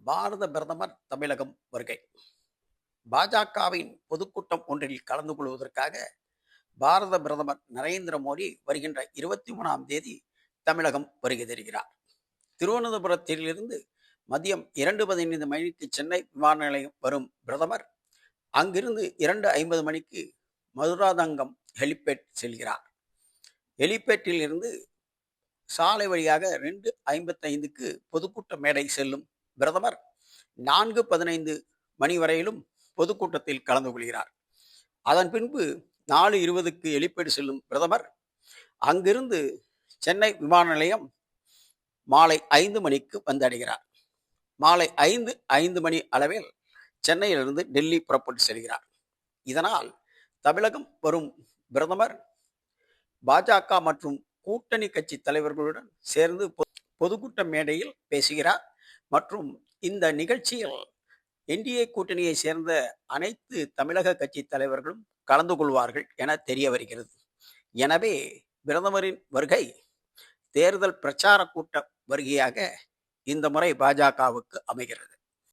பாரத பிரதமர் தமிழகம் வருகை. பாஜகவின் பொதுக்கூட்டம் ஒன்றில் கலந்து கொள்வதற்காக பாரத பிரதமர் நரேந்திர மோடி வருகின்ற 23ஆம் தேதி தமிழகம் வருகை தருகிறார். திருவனந்தபுரத்திலிருந்து மதியம் 2:15 மணிக்கு சென்னை விமான நிலையம் வரும் பிரதமர் அங்கிருந்து 2:50 மணிக்கு மதுராந்தகம் ஹெலிபேட் செல்கிறார். ஹெலிபேட்டில் இருந்து சாலை வழியாக 2:55க்கு பொதுக்கூட்ட மேடை செல்லும் பிரதமர் 4:15 மணி வரையிலும் பொதுக்கூட்டத்தில் கலந்து கொள்கிறார். அதன் பின்பு 4:20க்கு ஹெலிபேட் செல்லும் பிரதமர் அங்கிருந்து சென்னை விமான நிலையம் மாலை 5 மணிக்கு வந்தடைகிறார். மாலை 5:05 மணி அளவில் சென்னையிலிருந்து டெல்லி புறப்பட்டு செல்கிறார். இதனால் தமிழகம் வரும் பிரதமர் பாஜக மற்றும் கூட்டணி கட்சி தலைவர்களுடன் சேர்ந்து பொதுக்கூட்ட மேடையில் பேசுகிறார். மற்றும் இந்த நிகழ்ச்சியில் என்டிஏ கூட்டணியை சேர்ந்த அனைத்து தமிழக கட்சி தலைவர்களும் கலந்து கொள்வார்கள் என தெரிய வருகிறது. எனவே பிரதமரின் வருகை தேர்தல் பிரச்சார கூட்ட வருகையாக இந்த முறை பாஜகவுக்கு அமைகிறது.